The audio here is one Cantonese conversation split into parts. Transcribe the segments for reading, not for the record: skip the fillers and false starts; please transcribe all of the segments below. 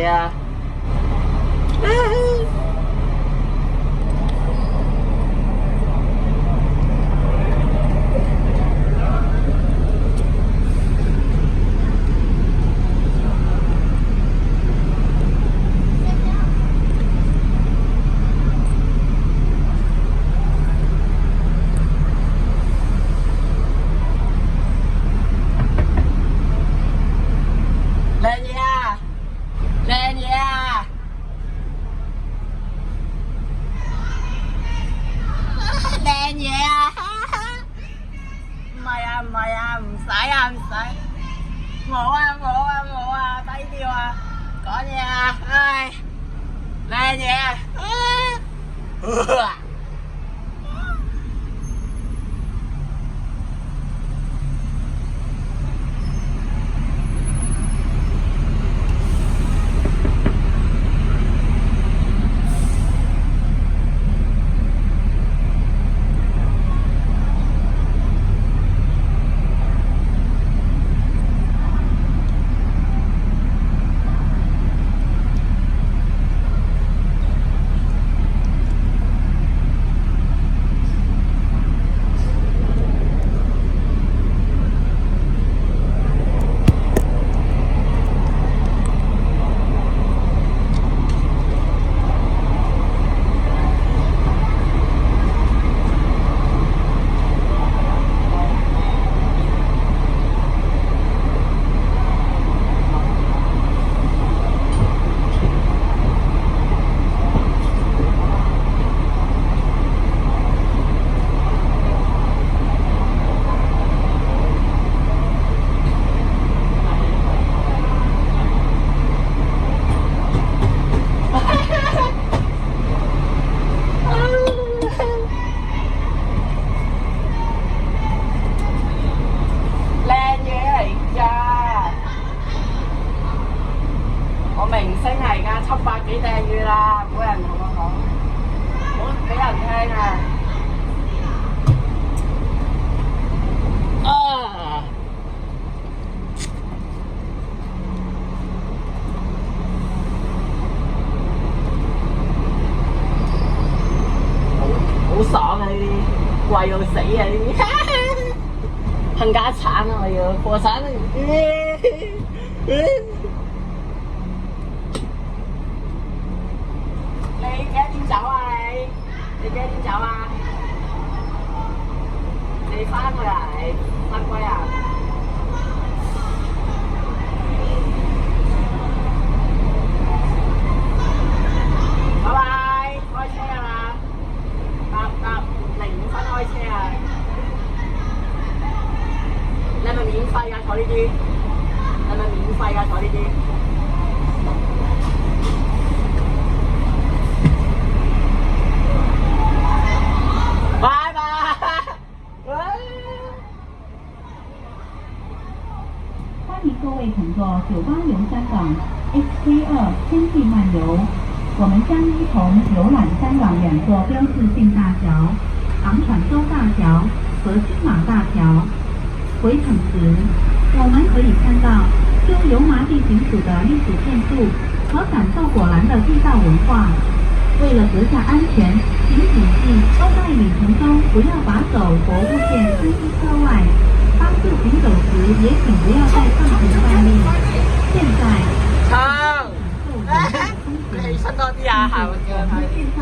啊？靚嘢啊！靚嘢啊！靚嘢啊！唔係啊，唔係啊，唔使啊，唔使。冇啊，低調啊，講嘢啊，唉，靚嘢啊！明星嚟㗎，700幾訂閱啦，冇人同我講，冇俾人聽啊！好爽啊！呢啲貴到死啊！呢啲冚家產啊！我要破產啊！你幾多點走啊你幾多點走啊？你翻去啊？翻歸啊？拜拜，開車㗎啦，8:05開車啊！你係咪免費㗎坐呢啲？係咪免費㗎坐呢啲？欢迎各位乘坐986香港 XK2 天际漫游，我们将一同游览香港2座标志性大桥昂船洲大桥和金马大桥。回程时，我们可以看到就油麻地行驶的历史建筑和感受果然的地道文化。为了阁下安全，请谨记在旅程中不要把手或物件伸出车外。当自行走时，也请不要在上层站立。现在，你起身多啲啊，行嘅睇。介紹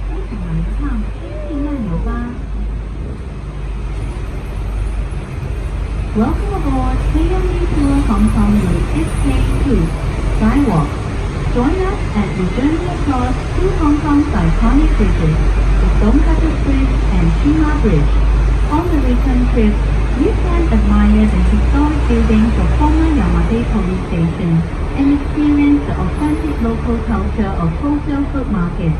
一起來一趟天地漫遊吧。Welcome aboard KMB Tour Hong Kong with SK2 Skywalk. Join us as we journey across 2 Hong Kong's iconic bridges, the Stonecutter's Bridge and Shima Bridge. On the return trip, you can admire the historic buildings of former Yamate Police Station and experience the authentic local culture of wholesale food markets.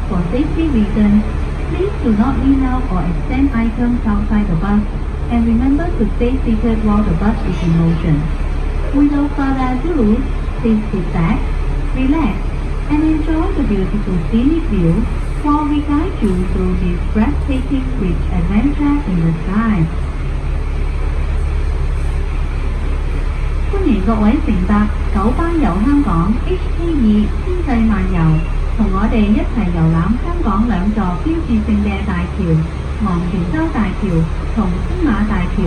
For safety reasons, please do not lean out or extend items outside the bus, and remember to stay seated while the bus is in motion. Without further ado, please sit back, relax, and enjoy the beautiful scenic view while we guide you through this breathtaking bridge adventure in the sky. 歡迎各位乘搭九巴遊香港 HK2 天際漫遊，同我哋一齊遊覽香港兩座標誌性嘅大橋昂船洲大橋同青馬大橋。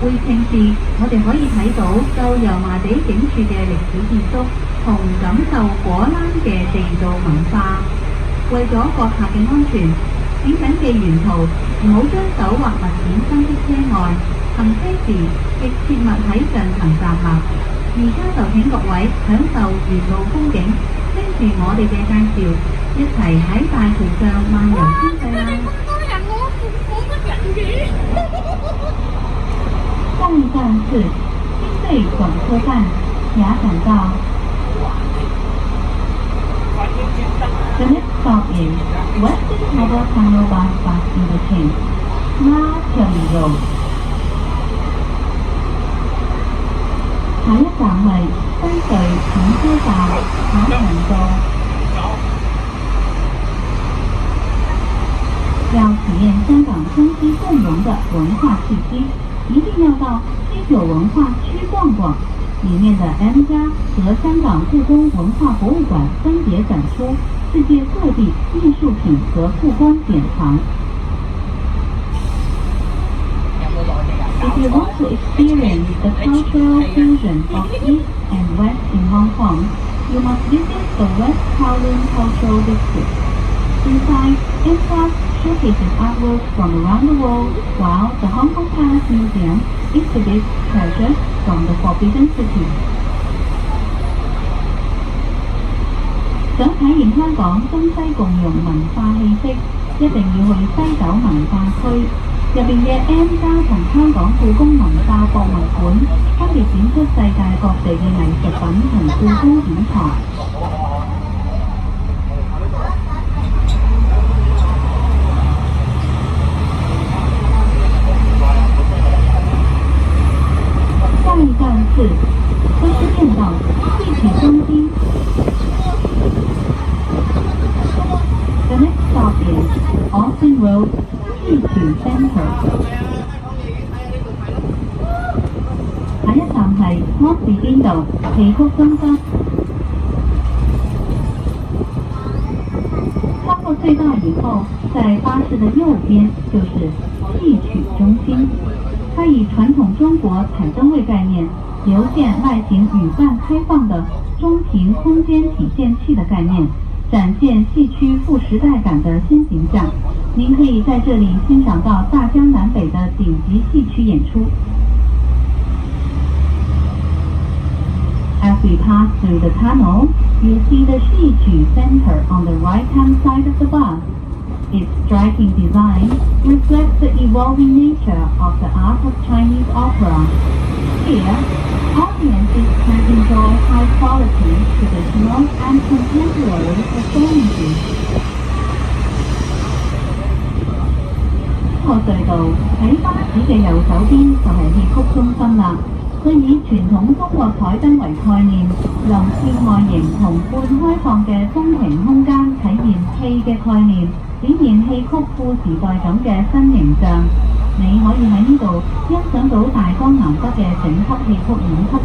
會慶時，我哋可以睇到舊油麻地警署嘅歷史建築，同感受果欄嘅地道文化。為咗閣下嘅安全，請謹記沿途唔好將手或物件伸出車外，行車時亦切勿喺上層站立。而家就請各位享受沿路風景，聽住我哋嘅介紹，一齊喺大橋上漫遊天際啦！咁多人我冇乜人嘅。下一站是新队广车站，雅港道。The next stop is Western Harbour Tunnel Bus Interchange, La Cherry Road。下一站係新隊廣車站，雅港道。要體驗香港中西共融的文化氣息，一定要到西九文化區逛逛。裡面的 M+ 和香港故宮文化博物館分別展出世界各地藝術品和故宮典藏。If you want to experience the cultural fusion of East and West in Hong Kong, you must visit the West Kowloon Cultural District. Inside, M+ showcases artwork from around the world, while the Hong Kong Palace Museum exhibits treasures from the Forbidden City. 想體驗香港中西共融文化氣息，一定要去西九文化區。入邊嘅 M+ 同香港故宮文化博物館分別展出世界各地嘅藝術品同故宮典藏。下一站是柯士甸道戏曲中心。The next stop is Austin Road 戲曲 Center。下一站係柯士甸道戲曲中心。穿過隧道以後，在巴士的右邊就是戲曲中心。它以傳統中國彩燈會概念，流線外形與半開放的中庭空間體現器的概念，展現戲曲副時代感的新形象。您可以在這裡欣賞到大江南北的頂級戲曲演出。As we pass through the tunnel, you see the 戲曲 center on the right-hand side of the bus. Its striking design reflects the evolving nature of the art of Chinese opera. Here, audiences can enjoy high-quality, traditional and contemporary performances. 個隧道喺巴士嘅右手邊就係戲曲中心啦。佢以傳統中國彩燈為概念，流線外形同半開放嘅中庭空間體現戲嘅概念，展現戲曲副時代感嘅新形象。你可以喺呢度欣賞到大江南北嘅整級戲曲演出。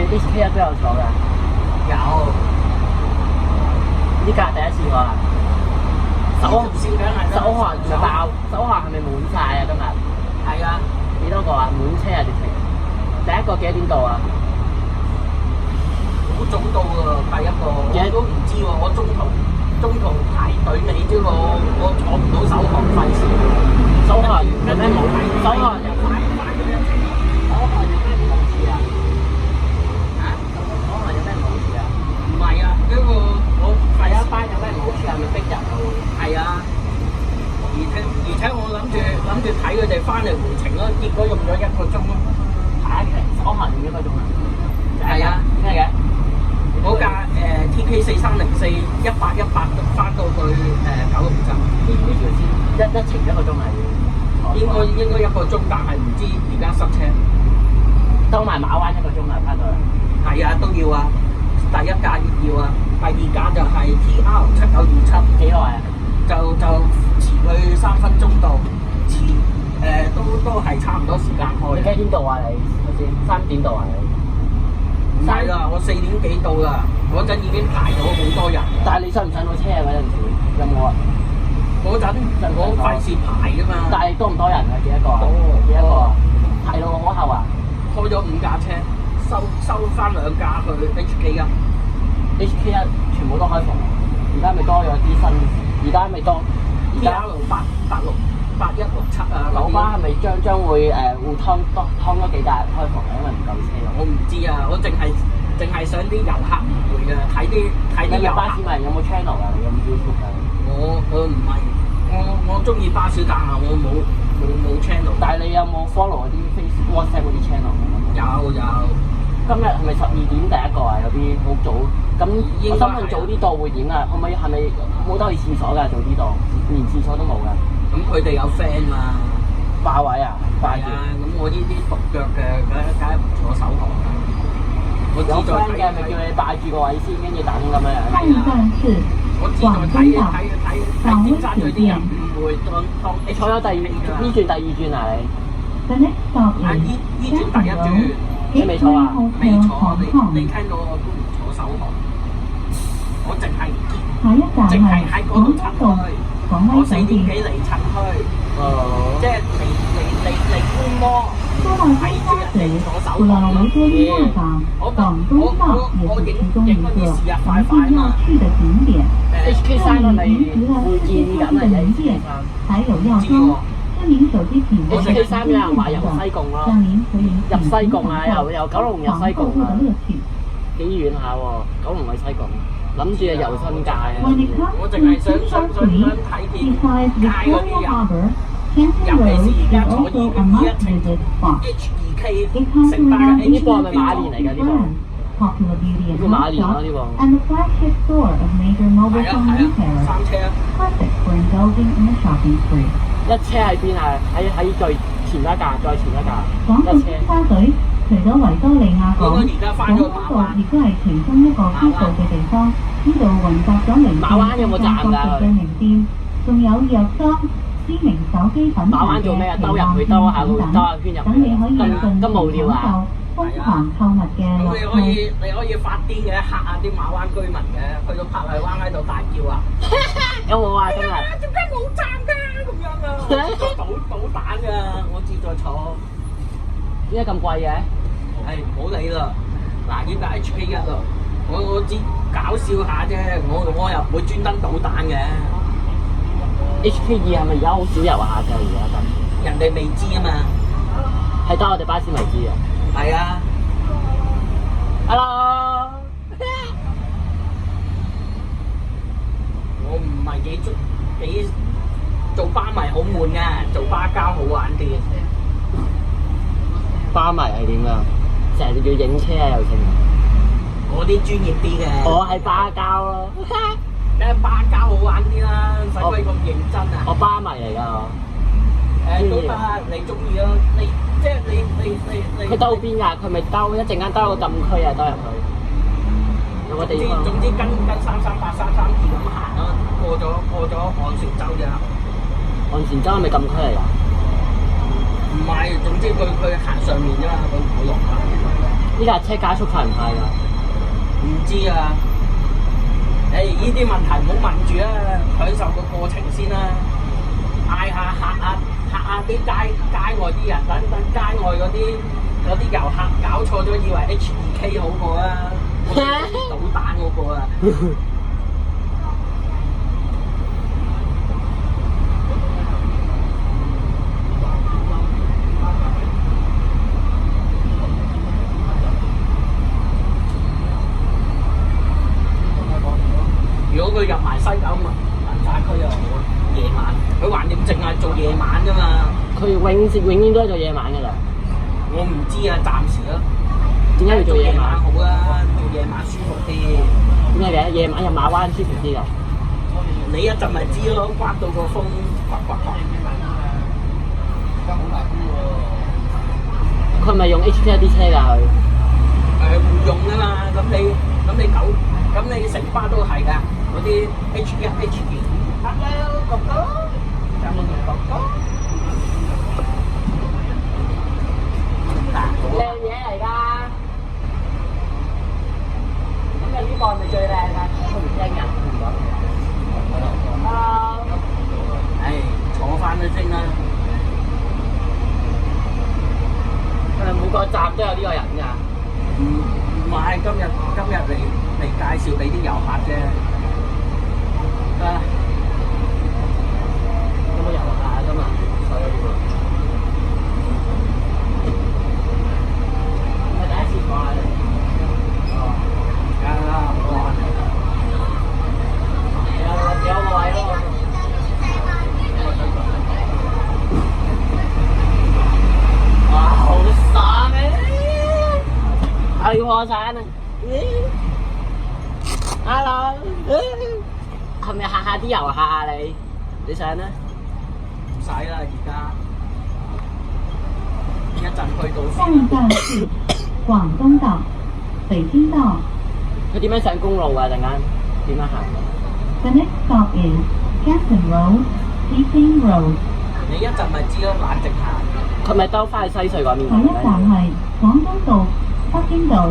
HK 都有坐㗎？有。呢架第一次喎。首航係咪爆？首航係咪滿晒啊？今日？係啊。幾多個啊？滿車啊！直情。第一個幾多點到啊？好早到啊！第一個我都唔知喎，我中途排隊尾啫喎，我坐唔到首航費事。首航有咩冇？首航又快咗一程。首航有咩冇？係啊，而且我諗住睇佢哋翻嚟回程咯，結果用咗1個鐘咯。下一期可能用1個鐘啊。係啊，咩嘅？嗰架TK 4304100翻到去九龍站，呢條線一程1個鐘係。應該1個鐘，但係唔知而家塞車。兜埋馬灣1個鐘啊，翻到嚟。係啊，都要啊。第一架要啊，第二架就係 TR7927，幾耐啊？就遲佢3分鐘到，遲都係差唔多時間開。你幾點到啊？你好似3點到啊？你唔係啦，我4點幾到啦，嗰陣已經排咗好多人。但係你上唔上到車啊？嗰陣時有冇啊？嗰陣我費事排㗎嘛。但係多唔多人啊？幾多個啊？多幾多個啊？係咯，好後啊！開咗5架車，收翻2架去 HK1。HK1 全部都開房，而家咪多咗啲新，而家咪多。而家TR8868167啊，九巴係咪將會會劏多幾架開房啊？因為唔夠車咯。我唔知啊，我淨係想啲遊客唔會㗎，睇啲遊客。巴士迷有冇 channel 啊？你有冇 YouTube 㗎？我唔係，我中意巴士，但係我冇 channel。但係你有冇 follow 嗰啲 Facebook、WhatsApp 嗰啲 channel？有。今日係咪12點第一個啊？有啲好早。咁我想問早啲到會點啊？係咪冇得去廁所㗎？早啲到，連廁所都冇㗎。咁佢哋有 friend 嘛？霸位啊！霸住。咁我呢啲獨腳嘅，梗係唔坐首航啦。我有 friend 嘅咪叫你霸住個位先，跟住等咁樣樣。下一站是我知道廣東道睇尖沙咀啲人唔會當你坐咗呢轉第二轉啊你？ The next stop 啊 is 呢轉第一轉 Gateway 未坐啊 Hotel 未坐， Hong 你 Kong。聽到我都唔坐首航，我淨係下一站淨係係喺嗰廣度趁東道墟，廣我4點威酒店。幾嚟趁墟，哦。即係嚟觀摩。坐到尖沙咀鼓樓維多利亞港，廣東道也是其中一個一定要去的景點。 HK3係咪會建緊啊？門店還有藥妝，知名手機品牌 HK3有人話入西貢咯，讓您可以入西貢啊，由九龍入西購物貢啊，的樂趣。幾遠下喎？九龍去西貢，諗住啊遊新界啊。 When it comes 我 to 淨係想 Tsim Sha 睇 Tsui, 見 besides 街嗰啲 Victoria 人。 Harbour, Canton Road is also a must-visit spot. H2K It has 成班嘅 around 呢個係咪 HK 馬連嚟㗎？呢個 brands, popular beauty and 呢個馬 health 連啊 shops, 呢個。 and the flagship store of major mobile 係啊 phone 係啊， retailers. 3車啊！ Perfect for indulging in a shopping spree. 一車喺邊啊？喺最前一架，再前一架，講到一車。尖沙咀，除咗維多利亞港，應該而家返咗馬灣廣東道亦都係其中一個必到嘅地方。呢度混雜咗名馬灣有冇站㗎各地嘅名店，仲有藥妝、知名手機品牌馬灣做咩啊？兜入去兜下路，兜下圈入等你可以去，盡咁無聊啊！瘋狂購物嘅咁樂趣。你可以發癲嘅，嚇下啲馬灣居民嘅，去到柏麗灣喺度大叫啊！有冇啊？今日點解冇站㗎？咁樣啊！搗蛋㗎，我志在坐。點解咁貴嘅？唔好理啦，嗱，依家 HK1啦，我只搞笑下啫，我又唔會專登搗蛋嘅。HK2係咪而家好少遊客㗎？而家咁，人哋未知啊嘛。係得我哋巴士迷知啊。係啊。Hello。我唔係幾做巴迷好悶㗎，做巴膠好玩啲。巴迷係點㗎？成日要影車啊又成。我啲專業啲嘅。我係巴膠咯。梗係巴膠好玩啲啦，使鬼咁認真啊！我巴迷嚟㗎我。都得，你中意咯，即係你。佢兜邊㗎？佢咪兜一陣間兜個禁區啊，兜入去。有個地方。總之跟338、332咁行咯，過咗昂船洲啫。昂船洲係咪禁區嚟㗎？唔係，總之佢行上面啫嘛，佢唔會落下。呢架車加速快唔快㗎？唔知啊。呢啲問題唔好問住啊，享受個過程先啦。嗌下嚇下啲街外啲人，等街外嗰啲遊客搞錯咗，以為 H2K 好過啊，搗蛋嗰個啊。如果佢入埋西九文化區永遠都係做夜晚㗎啦。我唔知啊，暫時咯。點解要做夜晚？好啊，做夜晚舒服啲。點解嘅？夜晚入馬灣舒服啲㗎。你一陣咪知咯，刮到個風，刮。佢咪用 HT 啲車㗎佢？唔用啊嘛，咁你成巴都係㗎，嗰啲 H1 H2。Hello 哥哥，有冇哥哥？靚嘢嚟㗎。今日呢個係咪最靚㗎？佢唔驚人唔講。Hello。唉，坐翻都先啦。每個站都有呢個人㗎。唔係今日嚟介紹俾啲遊客啫。有冇遊客啊？今日？係第一次過嚟。哦。梗係啦，好玩。有個位咯。哇！好爽啊！係破產啊！Hello，係咪嚇下啲遊客啊你？你想咧？唔使啦，而家一陣去到下一站是廣東道、北京道。佢點樣上公路啊？陣間點樣行？ The next stop is Canton Road, Peking Road。你一陣咪知咯，懶直行。佢咪兜翻去西隧嗰邊下一站係廣東道、北京道。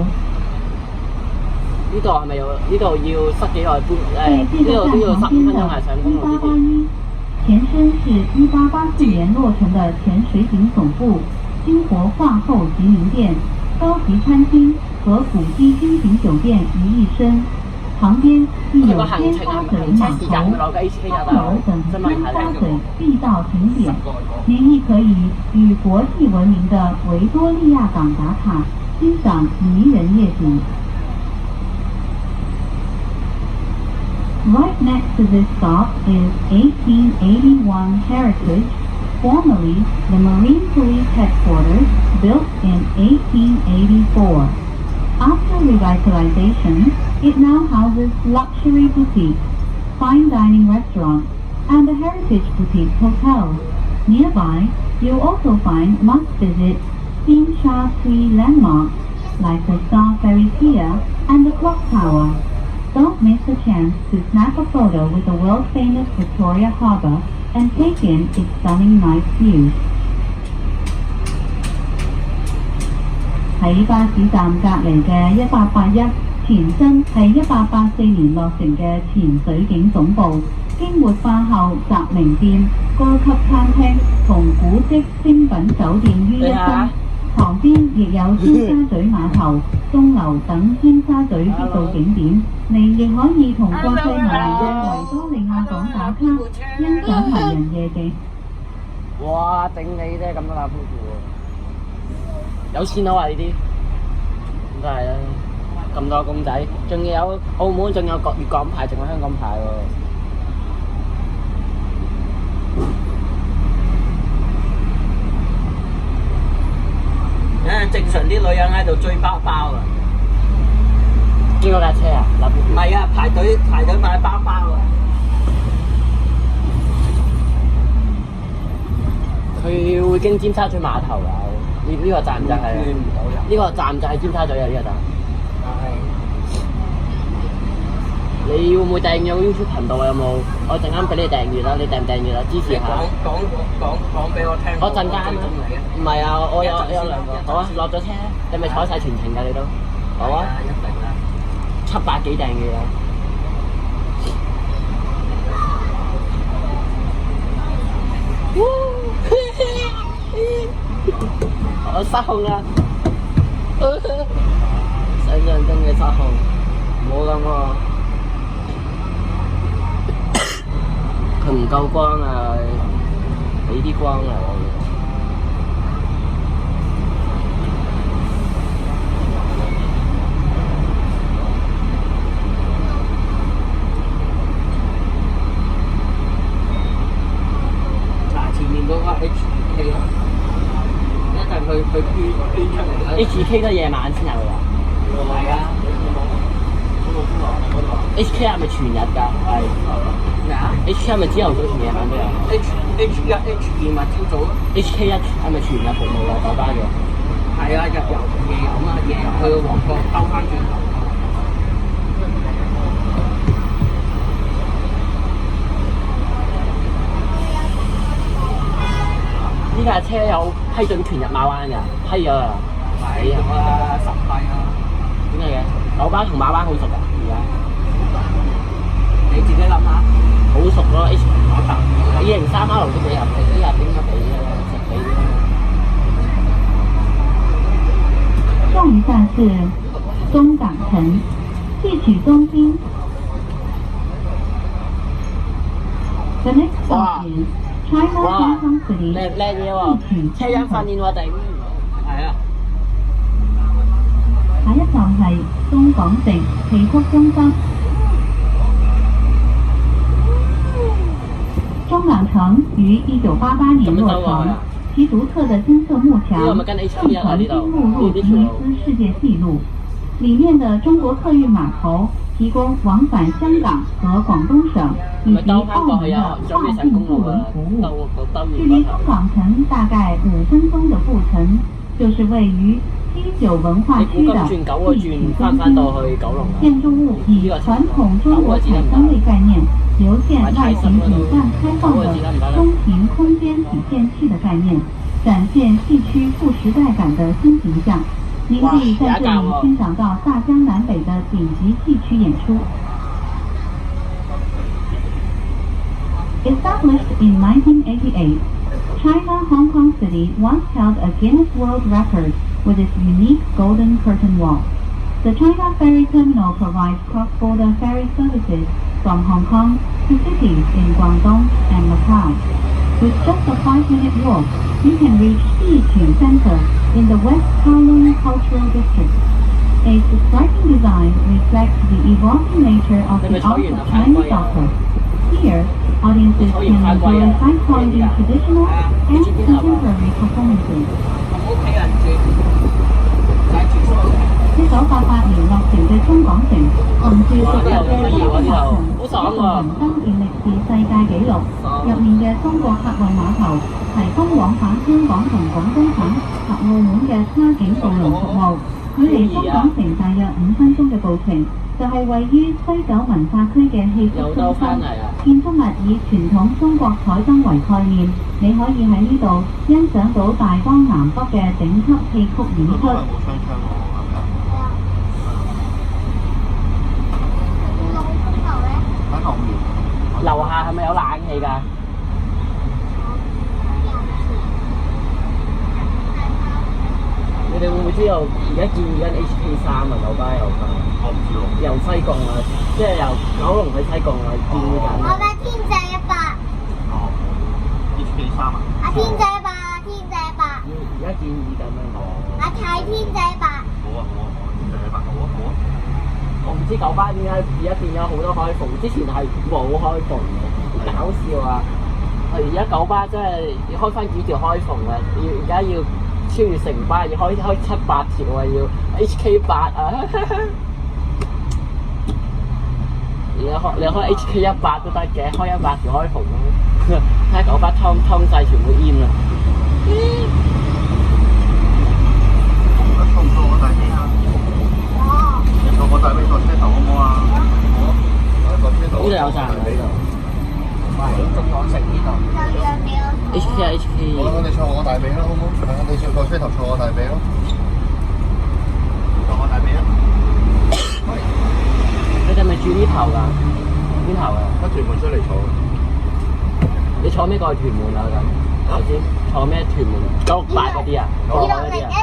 呢度係咪要呢度要塞幾耐搬？在这个站旁边的1881，前身是1884年落成的前水警总部、金活化后吉林店、高级餐厅和古迹精品酒店于一身。旁边亦有尖沙咀码头、三楼等尖沙咀地道景点。您亦可以与国际闻名的维多利亚港打卡，欣赏迷人夜景。Right next to this stop is 1881 Heritage, formerly the Marine Police Headquarters, built in 1884. After revitalization, it now houses luxury boutiques, fine dining restaurants, and a heritage boutique hotel. Nearby, you'll also find must-visit Tsim Sha Tsui landmarks like the Star Ferry Pier and the Clock Tower. Don't miss a chance to snap a photo with the world-famous Victoria Harbour and take in its stunning night views. 喺巴士站隔離嘅1881，前身係1884年落成嘅前水警總部，經活化後集名店、高級餐廳同古蹟精品酒店於一身。旁邊亦有尖沙咀碼頭、鐘樓等尖沙咀必到景點，你亦可以同國際聞名嘅維多利亞港打卡，欣賞迷人夜景。哇！頂你啫，咁多架夫婦喎，有錢佬啊呢啲，咁都係啦，咁多公仔，仲有澳門，仲有粵港牌，仲有香港牌喎。正常啲女人喺度追包包啊！邊個架車啊？唔係啊，排隊買包包啊！佢會經尖沙咀碼頭啊！呢個站就係呢個站就係尖沙咀啊！呢個站。你會唔會訂閱 YouTube 頻道啊？有冇？我陣間俾你訂閱啦，你訂唔訂閱啊？支持下。講俾我聽。我陣間唔係啊，我有兩個。好啊，落咗車，你咪坐晒全程㗎你都。好啊。一定啦。700幾訂閱啊！我失控啦！想像中嘅失控，唔好咁喎。佢唔夠光啊！俾啲光嚟我。嗱，前面嗰個 HK 啊！佢捐出嚟啦。 HK 都夜晚先有㗎。係啊。 HK 係咪全日㗎？係。咩啊 HK 係咪朝頭早同夜晚都有 ？H1、H2咪朝早咯。 ？HK 一係咪全日服務㗎？九巴嘅？係啊，日遊同夜遊啊，夜遊去到旺角兜翻轉頭。呢架車有批准全日馬灣㗎，批咗啦。係啊，實批啊。點解嘅？九巴同馬灣好熟㗎，而家。你自己諗下。好熟咯，203R 都幾合理，呢架點解俾實俾啲？下一站是东港城，戏曲中心。The next stop is China 哇 Hong Kong City 靚嘢喎，車音訓練喎頂。係啊。下一站係東港城戲曲中心。中港城於1988年落成，其獨特的金色幕牆更曾經目入吉尼斯世界紀錄。裡面的中國客運碼頭提供往返香港和廣東省以及澳門的跨境渡輪服務。距離東港城大概5分鐘的步程，就是位於西九文化區的戲曲中心。建築物以傳統中國採香味概念，流線外形引向開放的中型空間體現器的概念，展現戲區副時代感的新形象。您可以在這裡欣賞到大江南北的頂級戲曲演出。Established in 1988, China Hong Kong City once held a Guinness World Record with its unique golden curtain wall. The China Ferry Terminal provides cross-border ferry services from Hong Kong to cities in Guangdong and Macau. With just a 5-minute walk, you can reach Yiqun Center in the West Kowloon Cultural District. Its striking design reflects the evolving nature of the art of Chinese opera. Here, audiences can enjoy high-quality traditional and contemporary performances. 屋企人住，就係住宿。 1988年落成嘅中港城，憑住獨特嘅中港碼頭，一度榮登健力士世界紀錄。入面嘅中國客運碼頭提供往返香港同廣東省及澳門嘅跨境渡輪服務，距離中港城大約5分鐘嘅步程，就係位於西九文化區嘅戲曲中心。建築物以傳統中國彩燈為概念，你可以喺呢度欣賞到大江南北嘅頂級戲曲演出。 樓下係咪有冷氣㗎？你哋會唔會知道而家建議緊 HK3啊？九巴有㗎。我唔知喎。由西貢啊，即係由九龍去西貢啊，建議緊。我嘅天仔100。哦 ，HK3啊？阿天仔100，天仔100。而家建議緊啊。阿睇天仔100。好啊好啊，天仔100好啊好啊。 我唔知九巴點解而家變咗好多開篷，之前係冇開篷嘅，搞笑啊！而家九巴真係要開翻幾條開篷啊！而家要超越城巴，要開7、8條啊！要 HK8啊！而家你開 HK100都得嘅，開100條開篷咯。睇下九巴湯曬全部煙啦！我帶俾個車頭好唔好啊？好，個車頭。呢度有曬啊！呢度。喂，中港城呢度。HK 啊 HK。我哋坐我大髀咯，好唔好？我哋坐個車頭坐我大髀咯。坐我大髀啊！你哋咪住呢頭㗎？邊頭啊？喺屯門出嚟坐。你坐咩過去屯門啊？咁我知坐咩屯門968嗰啲啊？嗰啲啊？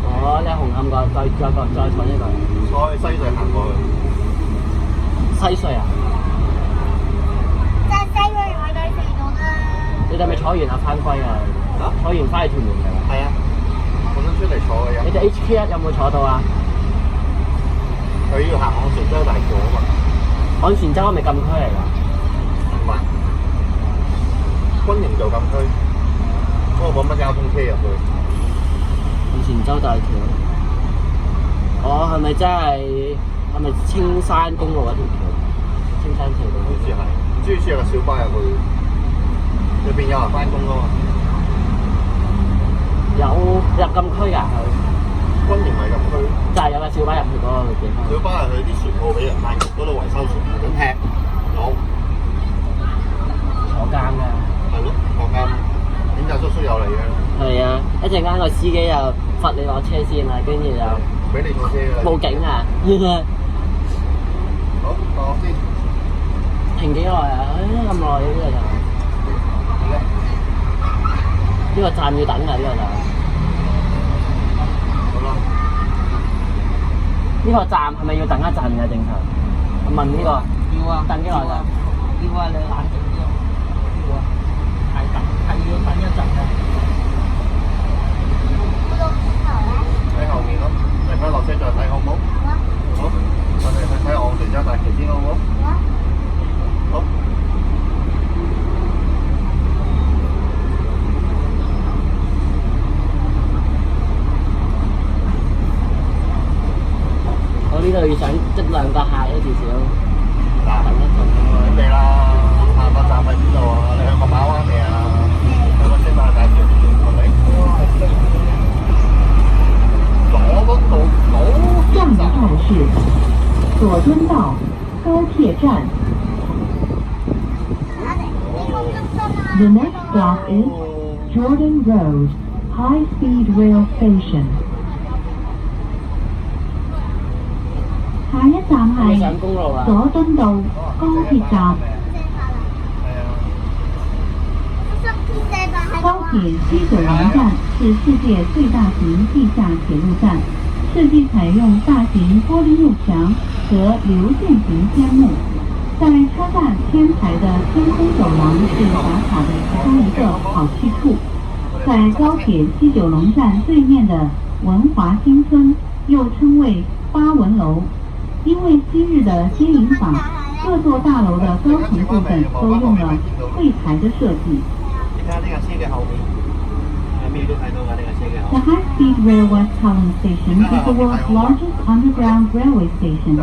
哦，你紅磡過，再坐呢個。坐西隧行過去。西隧啊？即係西區海底隧道啦。你哋咪坐完啊翻歸啊？坐完翻去屯門㗎？係啊，我想出嚟坐嘅。你哋 HK1 有冇坐到啊？佢要行昂船洲大橋啊嘛。昂船洲係咪禁區嚟㗎？唔係，軍營就禁區。嗰個揾乜交通車入去？以前洲大橋。哦，係咪真係係咪青山公路嗰條橋？青山橋好似係，唔知好似有個小巴入去，入邊有人翻工噶嘛？有入禁區㗎，軍營咪入區，就係有個小巴入去嗰個地方。小巴係去啲船鋪俾人賣嗰度維修船，咁踢有坐監㗎。係咯，國監警察叔叔有嚟嘅，係啊，一陣間個司機又罰你落車先啦，跟住就俾你坐車㗎。報警啊！好，放我先。停幾耐啊？咁耐呢個站？呢個站要等㗎，呢個站。好啦，呢個站係咪要等一陣嘅正常？我問呢個。要啊，等幾耐㗎？要啊，你冷靜啲啊，要啊，係要等一陣嘅。喺後面咯，陣間落車再睇好唔好？好，我哋去睇昂船洲大橋先好唔好？好。我呢度要想即兩個客咧，至少嗱，等一陣。準備啦，下個站喺邊度啊？你去過馬灣未啊？去過青馬大橋係咪？左嗰度下一站是佐敦道高鐵站。The next stop is Jordan Road High Speed Rail Station。下一站係咪上係公路啊？佐敦道高鐵站。高鐵西九龍站是世界最大型地下鐵路站，設計採用大型玻璃幕牆和流線型天幕。在車站天台的天空走廊是打卡的其中一個好去處。在高鐵西九龍站對面的文華新村，又稱為花紋樓，因為昔日的接引法，各座大樓的高層部分都用了繪台的設計。你睇下呢架車嘅後面，係咩都睇到㗎？呢架車嘅後 The 面。 high-speed rail West Kowloon Station is the world's largest underground railway station,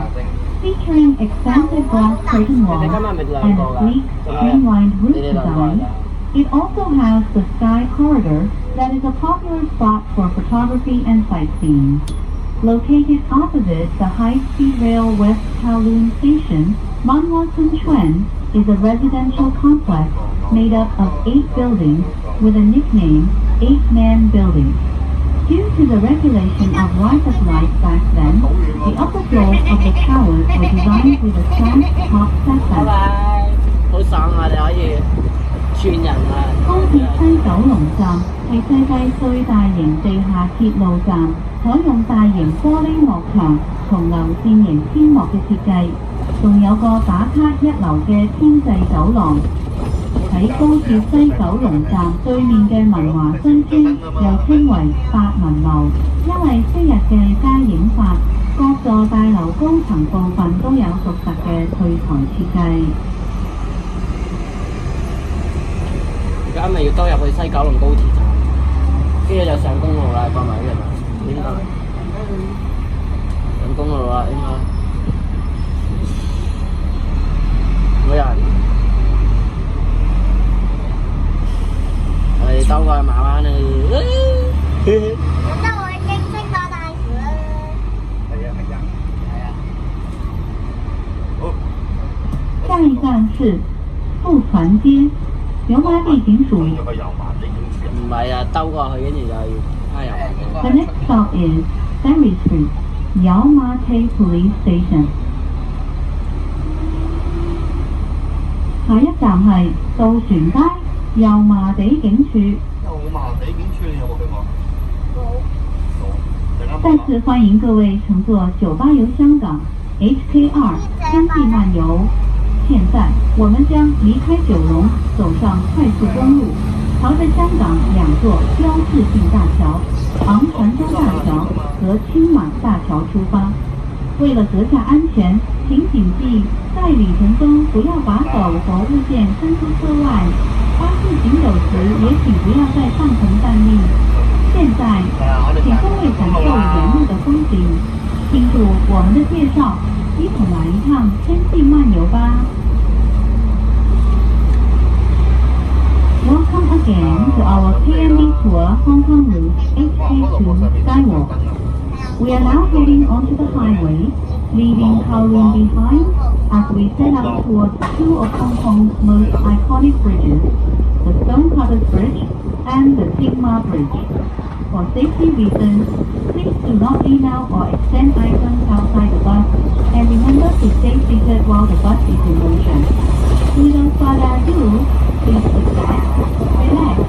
featuring extensive glass curtain walls and sleek, streamlined roof design. It also has the Sky Corridor that is a popular spot for photography and sightseeing. Located opposite the high-speed rail West Kowloon Station, Manhwa Sun Chuan is a residential complex made up of 8 buildings with a nickname 8-Man Building. Due to the regulation of right of light back then, the upper floors of the towers were designed with a slant top 拜 setback. 拜，好爽啊！你可以串人啊！高鐵西九龍站係世界最大型地下鐵路站，採用大型玻璃幕牆同流線型天幕嘅設計，仲有個打卡一流嘅天際走廊。喺高鐵西九龍站對面嘅文華新村又稱為八文樓，因為昔日嘅街影法，各座大樓高層部分都有獨特嘅退台設計。而家咪要兜入去西九龍高鐵站，跟住就上公路啦，過埋呢個站，應該上公路啦，應該冇人。我哋兜過去馬灣啦。下一站是富船街，油麻地警署。要去油麻地警署。唔係啊，兜過去跟住就要加油。 The next stop is Ferry Street, Yau Ma Tei Police Station. 下一站係渡船街油麻地警署。油麻地警署你有冇去過？冇。再次歡迎各位乘坐9巴遊香港 HK2 經濟漫遊。現在我們將離開九龍，走上快速公路，朝着香港2座標誌性大橋昂船洲大橋和青馬大橋出發。為了閣下安全，請謹記在旅程中不要把手和物件伸出車外，發自行走时也请不要在上层站立。现在，请各位感受沿路的风景，听住我们的介绍，一同来一趟天际漫游吧。Welcome again to our KMB tour Hong Kong route HK2 Skywalk. We are now heading onto the highway, leaving Kowloon behind as we set out towards two of Hong Kong's most iconic bridges, the Stonecutters Bridge and the Tsing Ma Bridge. For safety reasons, please do not lean out or extend items outside the bus, and remember to stay seated while the bus is in motion. Without further ado, please sit back, relax,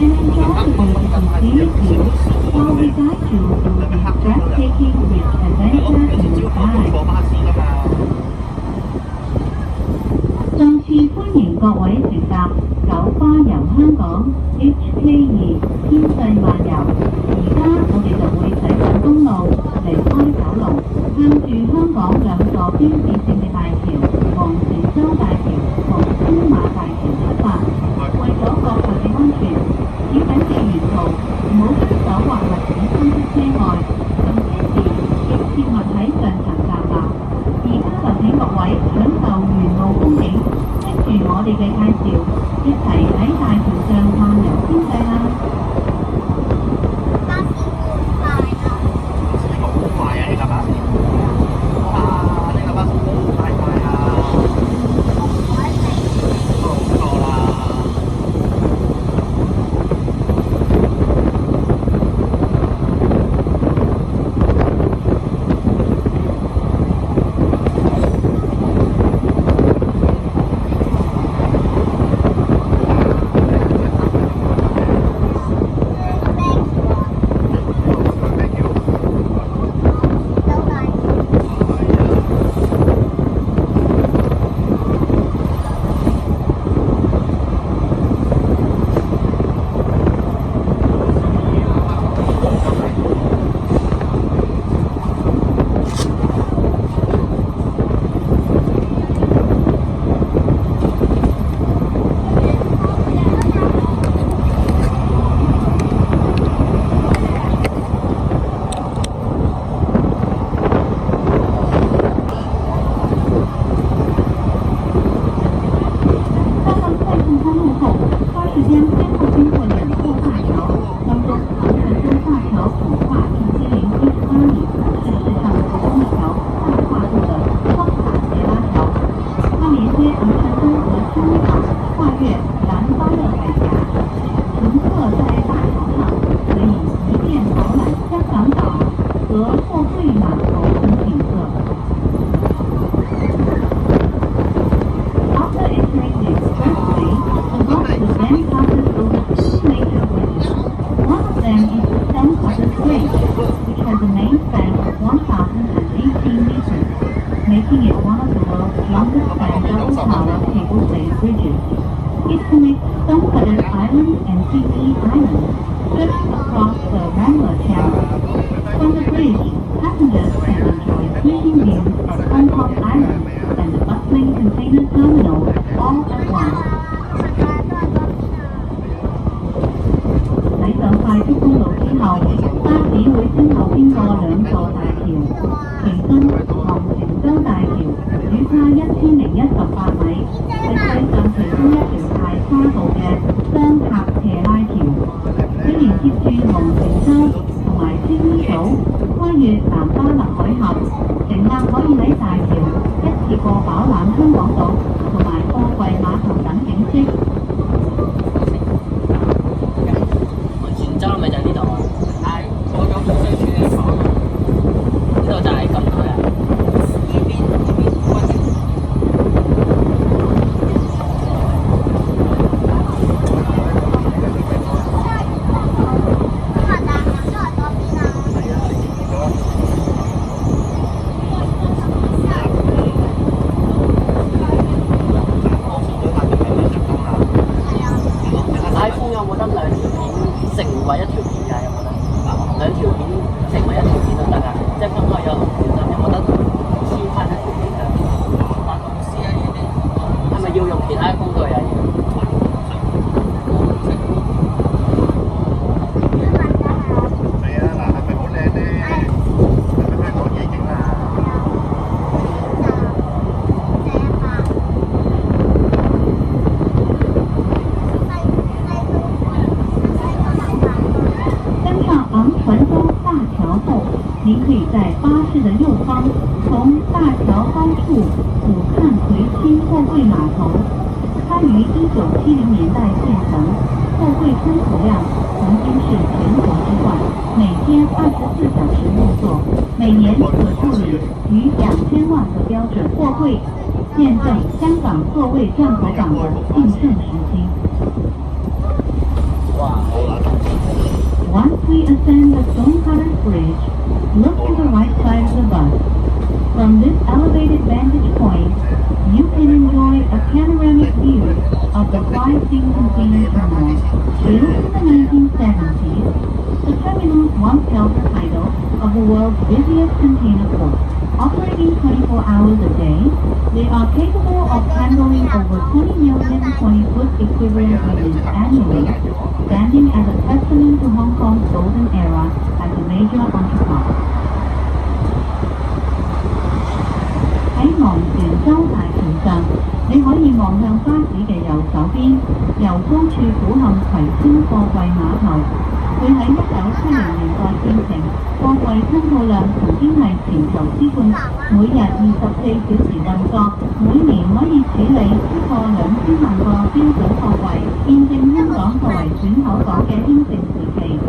and enjoy the beautiful scenic view while we guide you through this breathtaking rich adventure in your eyes. 再次歡迎各位乘搭九巴遊香港 HK2 天際漫遊。而家我哋就會駛上公路，離開九龍，向住香港兩座標誌性嘅大橋昂船洲大橋同青馬大橋出發。為咗各位嘅安全，請緊記沿途唔好出手或勿以衝出車外，上車時亦切勿喺上層站立。而家就請各位享受沿路風景，跟住我哋嘅介紹，一齊喺大橋上漫遊天際啦！Making it one of the world's longest and double-tower cable-stayed bridges. It connects Stonecutters Island and Sydney Island, stretching across the Rambler Channel. From the bridge, passengers can enjoy sweeping views of Hong Kong Island and the bustling container terminal all at once. 喺上快速公路之後，巴士會先後經過兩座大橋，其中昂船洲大橋主跨1018米，係世上其中一條大跨度嘅雙塔斜拉橋。佢連接住昂船洲同埋青衣島，跨越南巴勒海峽，乘客可以喺大橋一次過飽覽香港島同埋貨櫃碼頭等景色。泉州咪就係呢度，係過咗風水處理廠，呢度就係咁多人。iPhone 有冇得兩條片成為一條片？您可以在巴士的右方，从大桥高处俯瞰葵青货柜码头。它于1970年代建成，货柜吞吐量曾经是全国之冠，每天24小时运作，每年可处理逾2000万个标准货柜，见证香港作为转口港的兴盛时期。Once we ascend the Stonecutters Bridge, look to the right side of the bus. From this elevated vantage point, you can enjoy a panoramic view of the Fly-Sing Container Terminal. Built in the 1970s, the terminal once held the title of the world's busiest container port. Operating 24 hours a day, they are capable of handling over 20 million 20-foot equivalent units annually, standing as a testament to Hong Kong's golden era as a major entrepôt. 喺昂船洲大橋上，你可以望向巴士嘅右手邊，由高處俯瞰葵青貨櫃碼頭。佢喺1970年代建成，貨櫃吞吐量曾經係全球之冠，每日24小時運作，每年可以處理超過2000萬個標準貨櫃，見證香港作為轉口港嘅興盛時期。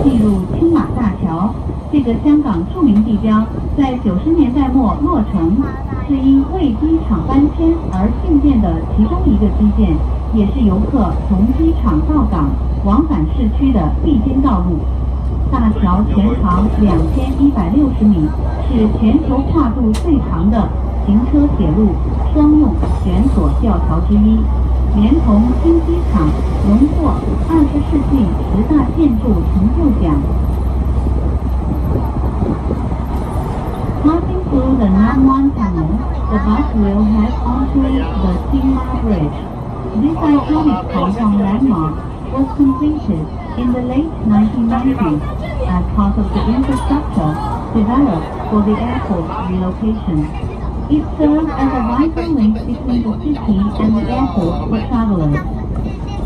进入青马大桥，这个香港著名地标在90年代末落成，是因为机场搬迁而兴建的其中一个基建，也是游客从机场到港往返市区的必经道路。大桥全长2160米，是全球跨度最长的行车铁路双用悬索吊桥之一，连同新机场荣获20世纪10大建筑成就奖。Passing through the Nam Wan Tunnel, the bus will head onto the Tsingma Bridge. This iconic Hong Kong landmark was completed in the late 1990s as part of the infrastructure developed for the airport's relocation. It serves as a vital link between the city and the airport for travelers.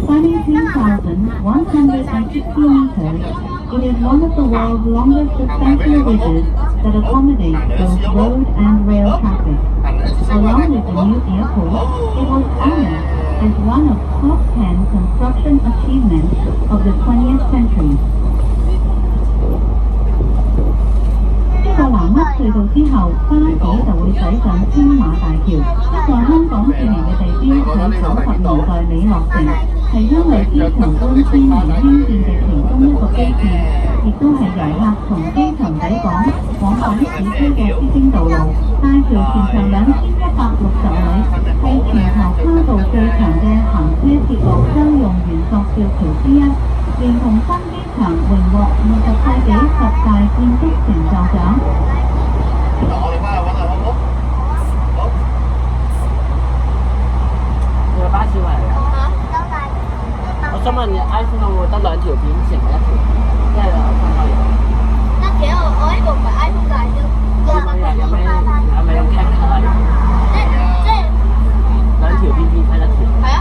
Spanning 2,160 meters, it is one of the world's longest suspension bridges that accommodates both road and rail traffic. Along with the new airport, it was honored as one of top 10 construction achievements of the 20th century. 過南灣隧道之後，巴士就會駛上青馬大橋，一個香港著名嘅地標喺90年代尾落成，係因為機場搬遷而興建嘅其中一個基建，亦都係遊客從機場抵港往返市區嘅必經道路。大橋全長2160米，係全球跨度最長嘅行車鐵路商用圓索吊橋之一。連同新機場榮獲20世紀10大建築成就獎。我哋翻去揾佢好唔好？好。你個巴士嚟㗎？我想問你 iPhone 有冇得兩條片成一條？一係iPhone 可以。得嘅，我呢部唔係 iPhone 大啫。有咩？係咪用 Capture 啊？即係兩條片睇一條。係啊，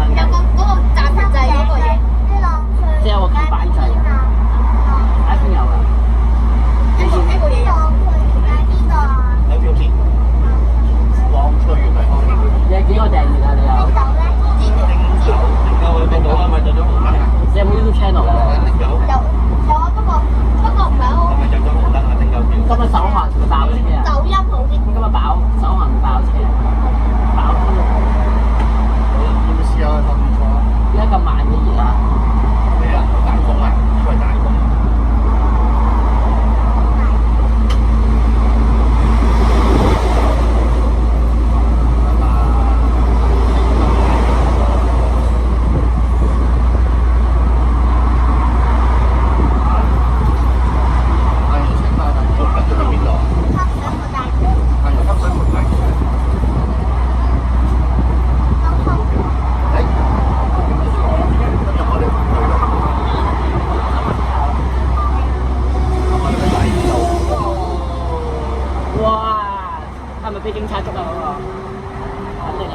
有個嗰個暫停掣嗰個嘢。即係有個鍵盤掣，iPhone 有㗎。呢部嘢有。有條片。浪出去睇方面。你有幾個訂閱啊？你有？有去到啊，咪就咗紅燈啊！你有冇 YouTube channel 啊？有。有啊，不過唔係好。係咪就咗紅燈啊？定有條？今日首航會爆車啊！抖音好啲。今日首航會爆車，爆車。要唔試下去後面坐啊？點解咁慢嘅嘢啊？咩啊？大風啊！因為大風。係咪俾警察捉啊？嗰個肯定係。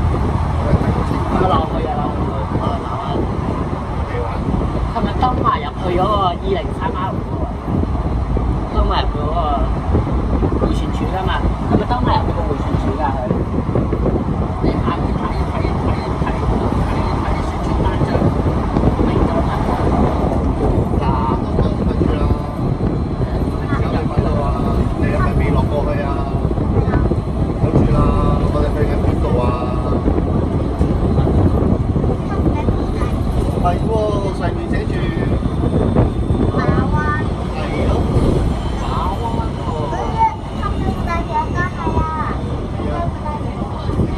係咪落去啊？係咪登埋入去嗰個203R？登埋入去嗰個迴旋處㗎嘛？係咪登埋入去個迴旋處㗎佢？你下邊睇宣傳單張，明咗係。嗱，都跟住啦。有嚟揾啦喎，你係咪未落過去啊？跟住啦，我哋去緊邊度啊？係喎，上面寫住馬灣。係咯，馬灣喎。係啊，係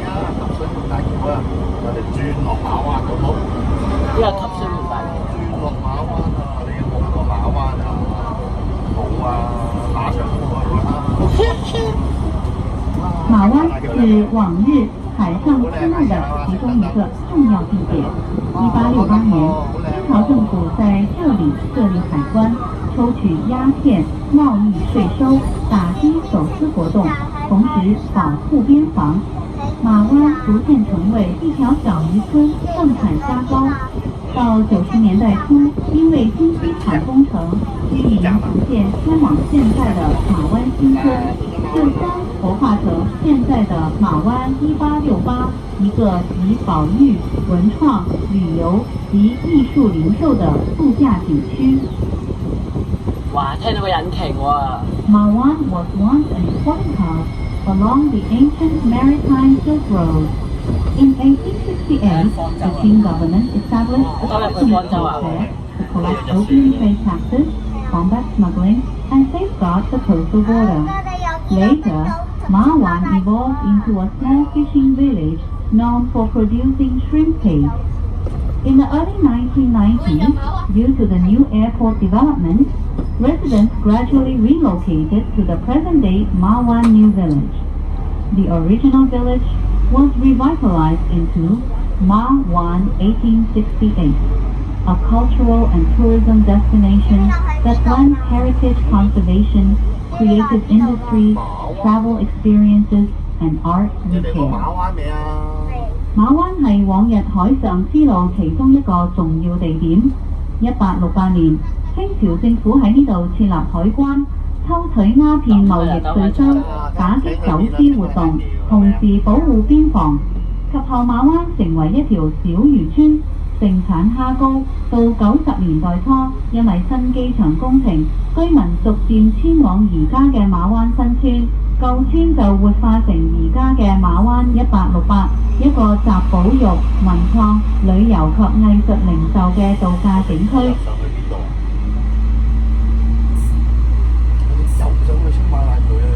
啊，吸水門大橋啊，我哋轉落馬灣好唔好？呢個吸水門大橋。轉落馬灣啊！你有冇去過馬灣啊？冇啊，馬上都去啦。马湾是往日海上丝路的其中一个重要地点。1868年，清朝政府在这里设立海关，抽取鸦片、贸易税收，打击走私活动，同时保护边防。马湾逐渐成为一条小渔村，盛产虾膏。到90年代初，因为新机场工程，居民逐渐迁往现在的马湾新村，这将活化成现在的马湾1868，一个集保育、文创、旅游及艺术零售的度假景区。哇！聽到個引擎喎。Mawan was once an important hub along the ancient maritime Silk Road. In 1868, the Qing government established a customs process to collect opium trade taxes, combat smuggling, and safeguard the coastal border. Later, Mawan evolved into a small fishing village known for producing shrimp paste. In the early 1990s, due to the new airport development, residents gradually relocated to the present-day Ma Wan New Village. The original village was revitalized into Ma Wan 1868, a cultural and tourism destination that blends heritage conservation, creative industry, travel experiences, and art 你嚟過 retail. 馬灣未啊？馬灣係往日海上絲路其中一個重要地點。1868年，清朝政府喺呢度設立海關，抽取鴉片貿易稅收，打擊走私活動，同時保護邊防。及後馬灣成為一條小漁村，盛產蝦膏。到90年代初，因為新機場工程，居民逐漸遷往而家嘅馬灣新村。舊村就活化成而家嘅馬灣1868，一個集保育、文創、旅遊及藝術零售嘅度假景區。上去邊度啊？又想去青馬大橋啊！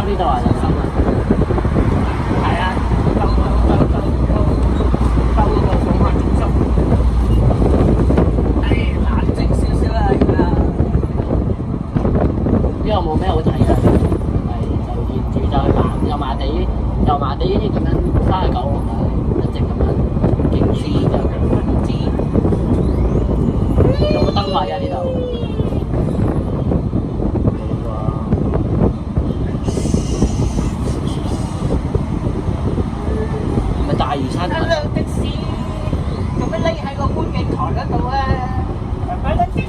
呢度啊，有心啊！係啊，兜嗰個訪客中心。誒，冷靜少少啦，而家。呢個冇咩好睇㗎，係就沿住就去油麻地，跟住咁樣翻去九龍啊，一直咁樣經穿就唔知有冇燈位啊呢度？係咪大嶼山啊？的士，做咩匿喺個觀景台嗰度啊？買架的士。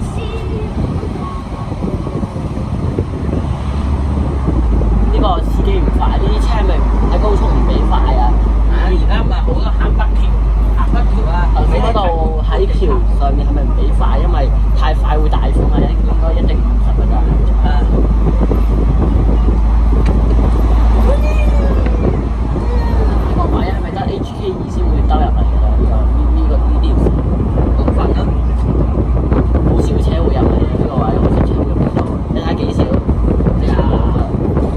呢個司機唔快，呢啲車咪喺高速唔俾快啊！而家咪好多行北橋啊！頭先嗰度喺橋上面係咪唔俾快？因為太快會大風啊！應該1定50㗎咋。呢個位係咪得 HK2先會兜入嚟㗎？呢條部分咯。好少車會入嚟嘅呢個位，好少車會入嚟到。你睇幾少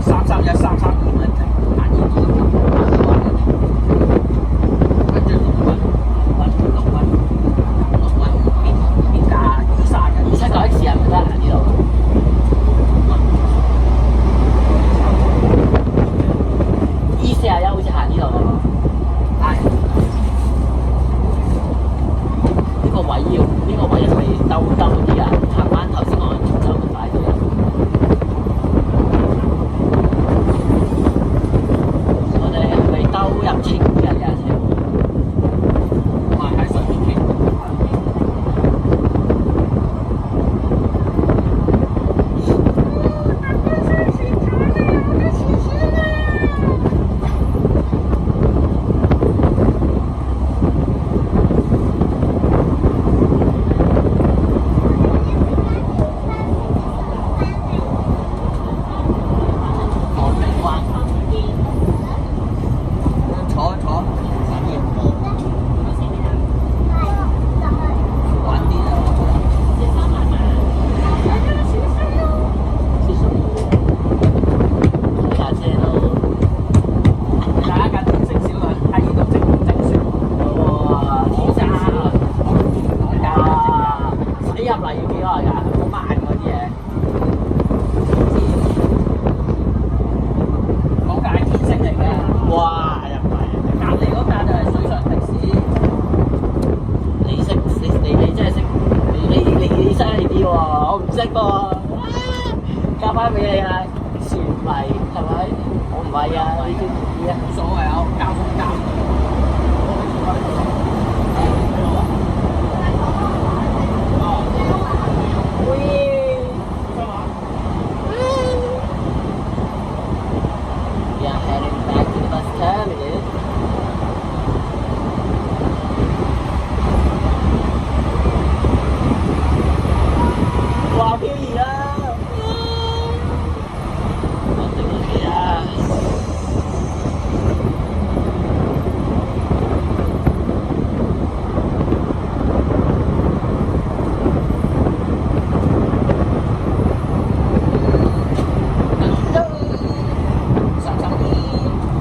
？331、332問題，眼耳都咁。跟住6蚊邊價239279X係咪得行呢度？E41好似行呢度㗎。係。呢個位係咪兜啲啊？行翻頭先我走咁快啲啊！我哋係咪兜入青衣啊？呢架車？唔係喺上面傾。交翻俾你啊！船迷係咪？我唔係啊，你知唔知啊？冇所謂啊，交通交。We are heading back to the bus terminal. 哇！漂移啦！我頂你啊！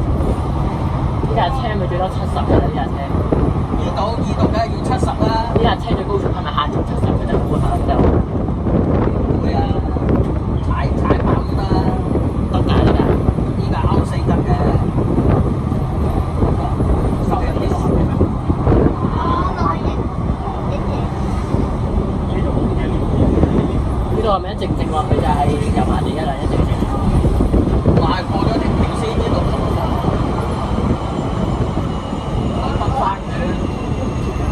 呢架車咪最多70㗎啦！呢架車。二度梗係要70啦。呢架車最高速係咪限速70嘅啫？估下就。會啊，踩爆都得。得㗎得㗎。依家歐4得嘅。收人啲錢。呢度係咪一直直落去就係油麻地㗎啦？一直直。我係過咗條橋先呢度通貨。海濱花園。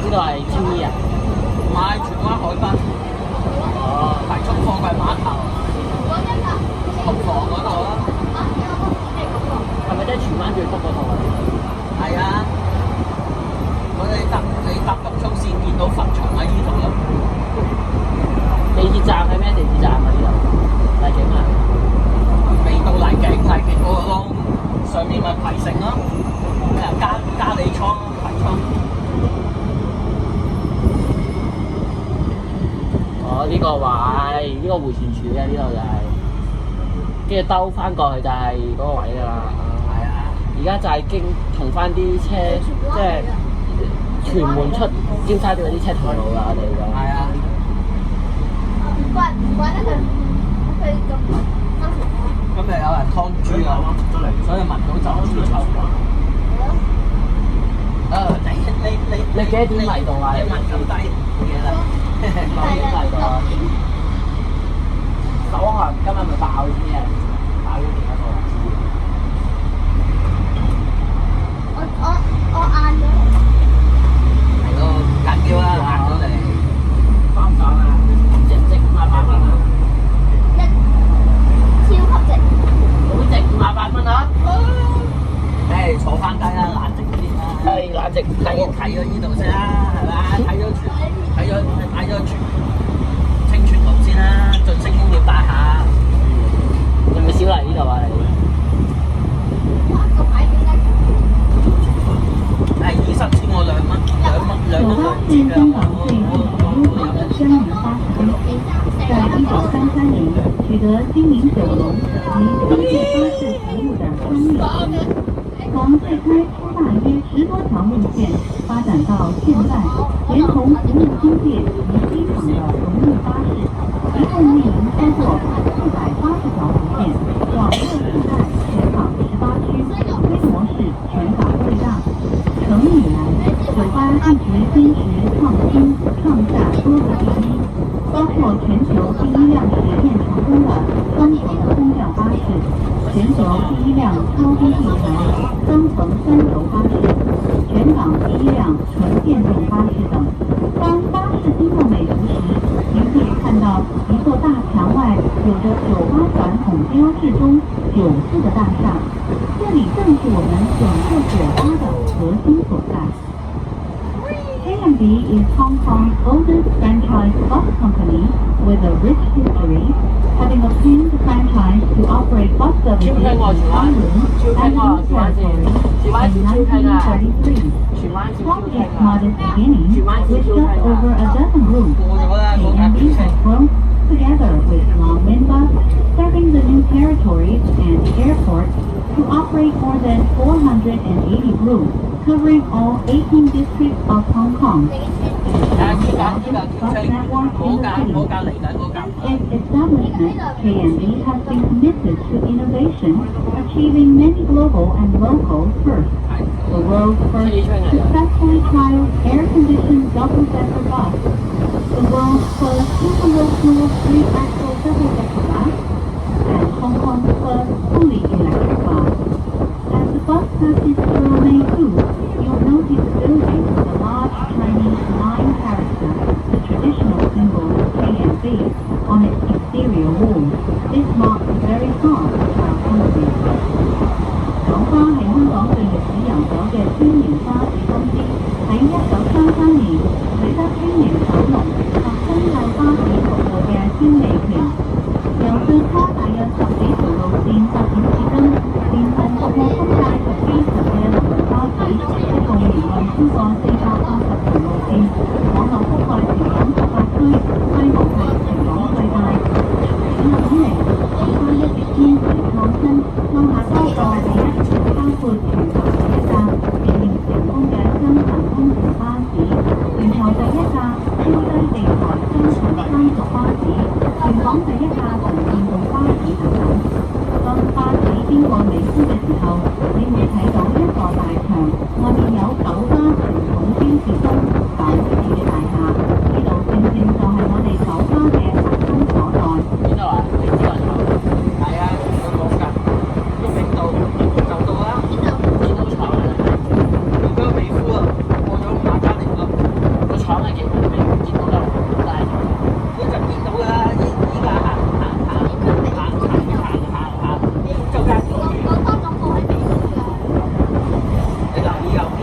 呢度係青衣啊？唔係荃灣海濱。哦。葵涌貨櫃碼頭。屠房嗰度啊。係咪即係荃灣最北嗰度啊？係啊。你搭東涌線見到墳場喺呢度咯。地鐵站係咩地鐵站啊？呢度荔景啊？未到荔景嗰個窿，上面咪葵盛咯，嘉里倉葵涌。哦，呢個位，呢個迴旋處嘅呢度就係跟住兜翻過去就係嗰個位㗎啦。係啊，而家就係經同翻啲車，即係屯門出尖沙咀嗰啲車同路啦，我哋就。係啊。唔怪得佢咁今日有人劏豬啊，所以聞到走豬臭。你幾多點嚟到啊？你問咁低嘢啦，9點嚟到啊！首航今日咪爆啲嘅，爆咗幾多個？我晏咗係咯，緊要啊，晏咗嚟。啱爽啊！值唔值58蚊啊？超級值，好值58蚊啊！誒，坐翻低啦，冷靜啲啦。係冷靜，睇咗呢度先啦，係嘛？睇咗清泉路先啦，晉升工業大廈。有冇少嚟呢度啊？你？哇！個牌點解？係20錢我2蚊，2蚊九八线香港最后优质的专营巴士，在1933年取得金陵九龙及国际巴士服务的专利权。从最开初大约10多条路线，发展到现在，连同服务租界及机场的荣誉巴士，一共运营超过480条路线，广阔覆盖全港18区，规模是全港最大。成立以来，九巴一直坚持创新，创下多个第一，包括全球第一辆实验成功的双层空调巴士，全球第一辆超低地台双层3轴巴士，全港第一辆纯电动巴士等。当巴士经过美图时，您可以看到一座大墙外有着九巴传统标志中9字的大厦，这里正是我们整个九巴的核心所在。A&B is Hong Kong's oldest franchise bus company with a rich history, having obtained the franchise to operate bus services in Kowloon and New Territory in 1933. 荃灣至 From 招 its 聽啊！ modest beginning, with just over a dozen routes, A&B has grown together with Long Min Bus, serving the new territories and airports, to operate more than 480 routes, covering all 18 districts of Hong Kong. It is the largest bus network in the city. 嚟緊嗰架。 Since its establishment, K&B has been committed to innovation, achieving many global and local firsts. The world's first successfully trialed air-conditioned double-decker bus, the world's first super-low-fuel three-axle double-decker bus, and Hong Kong's first fully electric bus. As the bus passes through May 2, you'll notice a building with a large Chinese lion character, the traditional symbol of K&B, on its exterior wall. This marks the very heart of our country. 九巴係香港最歷史悠久嘅專營巴士公司，喺1933年取得專營首龍及新舊巴士服務嘅專利權，由最初大約10幾條路線發展至今，連同服務新界及基層嘅臨時巴士，一共營運超過450條路線，網絡覆蓋全港18區，規模係全港最大。展覽以嚟，九巴一直堅持創新，創下多個第一，包括全球第一架試驗成功嘅雙層空調巴士，全球第一架超低地台雙層3軸巴士，全港第一架純電動巴士等等。當巴士經過尾區嘅時候，你會睇到一座大牆，外面有九巴傳統標誌中9字嘅大廈，呢度正正就係我哋九巴嘅核心所在。邊度啊？你知啊？係啊，我講緊，益永道就到啦。見到廠啊！而家美孚啊，過咗馬嘉烈咯。個廠係幾好味，見到就好大。佢就見到㗎啦，依家行，周街個多總部喺美孚㗎。你留意右邊。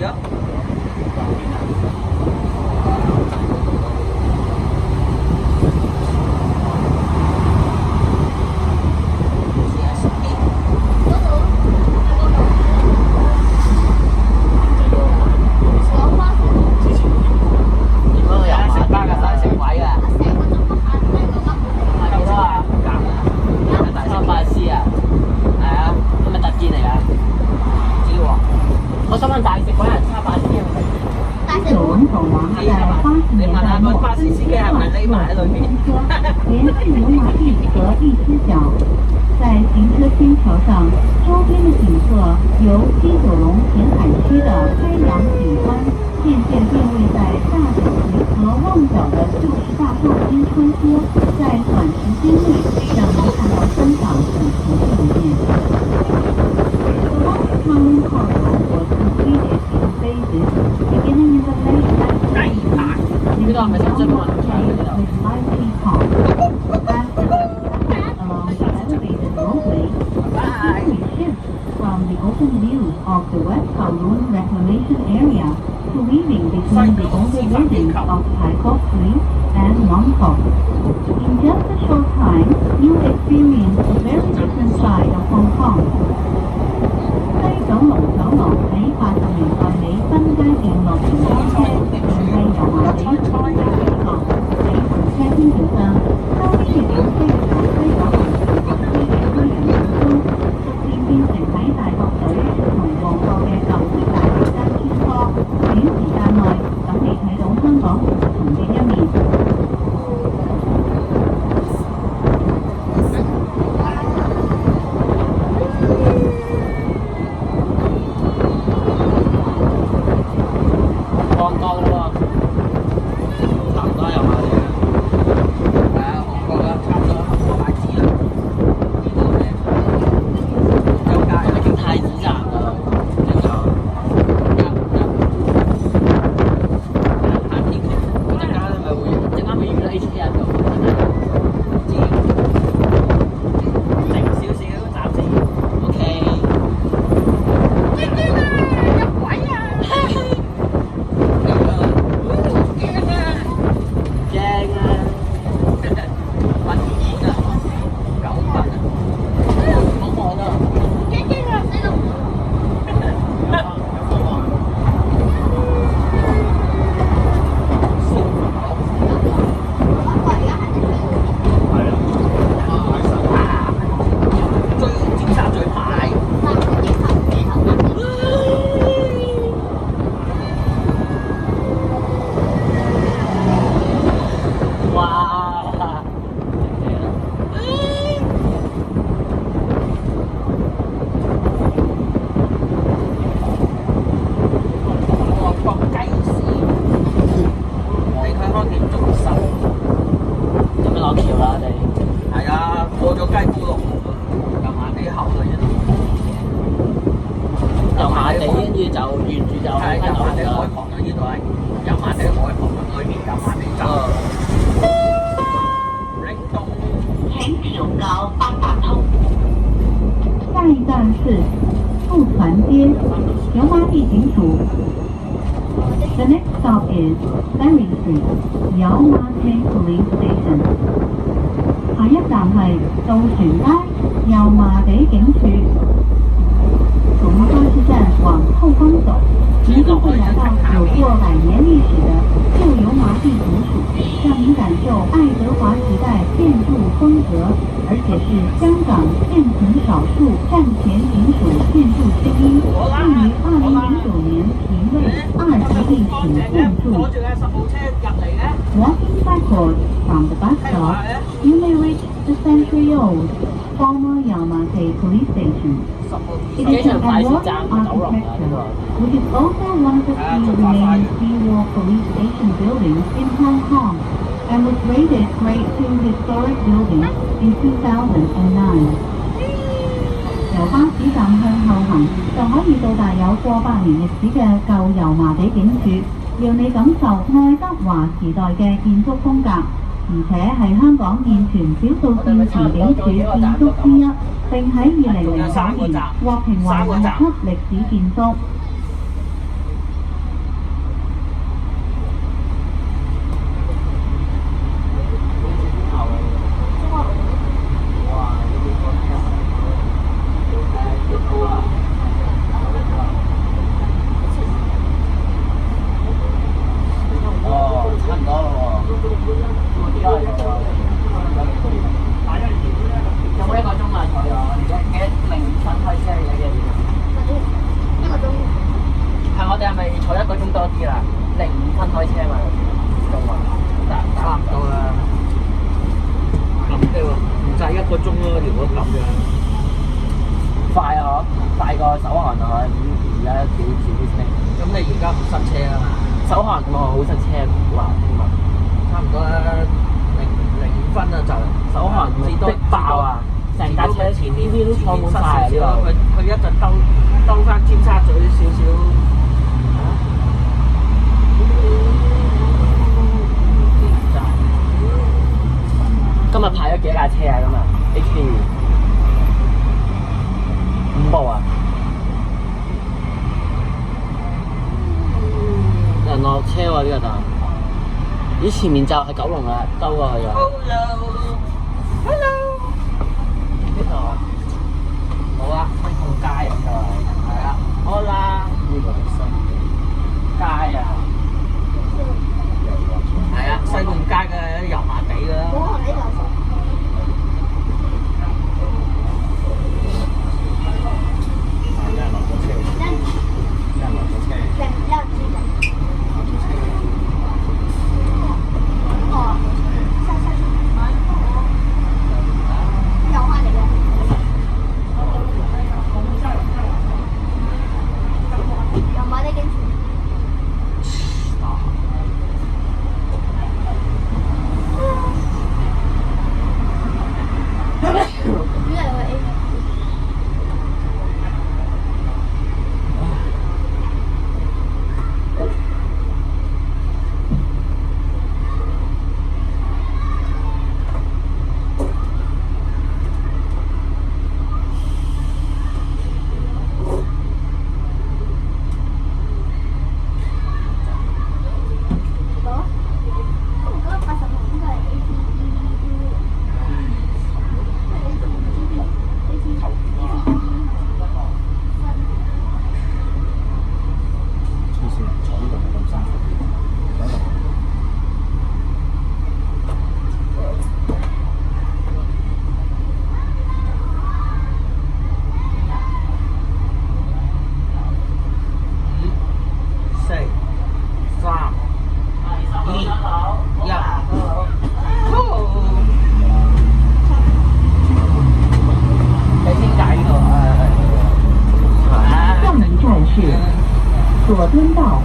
咗。點樣有食巴嘅大食位啊？係幾多啊？380啊？係啊，係咪特件嚟㗎？唔知喎。我想問大食位係380係咪特件？九龙走廊在80年代末分区划作公车，连续油麻地和荔枝角。在行车天桥上，周边的景色由西九龙填海区的开阳景观渐渐变位在大角咀和旺角的旧式大厦间穿梭，在短时间内让人看到香港古城的一面。The last Taiwan corridor was completed in phases, beginning in the late 1980s. 呢度係咪深圳灣場嗰 with 度？ lively talk. After along the elevated roadway, the shift from the open view of the West Kowloon Reclamation Area to weaving between the older buildings of Tai Kok Street and Mong Kok. In just a short time, you experience a very different side of Hong Kong. 西九龍走廊喺80年代尾分階段落成通車，並為油麻地新街起角。喺行車天橋上，周邊嘅景色由西九龍同西嘅區人眼中，逐漸變成喺大角咀同旺角嘅舊式大廈間穿梭，短時間內等你睇到香港唔同嘅一面。旺角咯喎，差唔多油麻地啦。係啊，韓國啦，差唔多太子啦。呢度咧，周街係咪經太子站㗎？呢度行天橋，陣間係咪會遇到 H1 咁？知靜少少，暫時。OK。正啊！揾錢啊，9蚊啊，好望啊！追尖沙咀牌。哇！旺角雞市，地區康健中心。咁咪落橋啦，我哋。係啊，過咗雞古龍，油麻地口啦，呢度。油麻地跟住就沿住就係油麻地海啦。旁啊，呢度係油麻地海旁啊，裏面油麻地站。嶺東。下一站是富船街，油麻地警署。The next stop is Ferry Street, Yau Ma Tei Police Station. 下一站係渡船街，油麻地警署。从巴士站往后方走，您就会来到有过100年历史的旧油麻地警署，让您感受爱德华时代建筑风格，而且是香港现存少数战前警署建筑之一，并于2009年评为2级历史建筑。攞住嘅10號車入嚟咧。 Walking backwards from the bus stop, you may reach the century-old former Yamate Police Station. It is an Baroque architecture, which is also one of the few remaining pre-war police station buildings in Hong Kong, and was rated Grade 2 historic building in 2009. 由巴士站向後行，就可以到達有過百年歷史嘅舊油麻地警署，讓你感受愛德華時代嘅建築風格，而且係香港現存少數戰前警署建築之一，並喺2009年獲評為5級歷史建築。多啲啦，05分開車嘛，中環差唔多啦。咁嘅喎，唔使1個鐘咯，如果咁樣。快啊！快過首航啊！而家少啲車。咁你而家唔塞車啊嘛？首航我好塞車，哇！差唔多05分啊就。首航至多逼爆啊！成架車前面呢啲都坐滿晒啊！呢度佢一陣兜翻尖沙咀少少。今日派咗幾架車啊？今日 HD 5部啊！人落車喎呢個站，咦前面就係九龍啦，兜過去啊！ Hello， 呢度啊，好啊，西貢街啊，係啊，好啦，呢個係新街啊，係啊，西貢街嘅油麻地㗎啦。佐敦道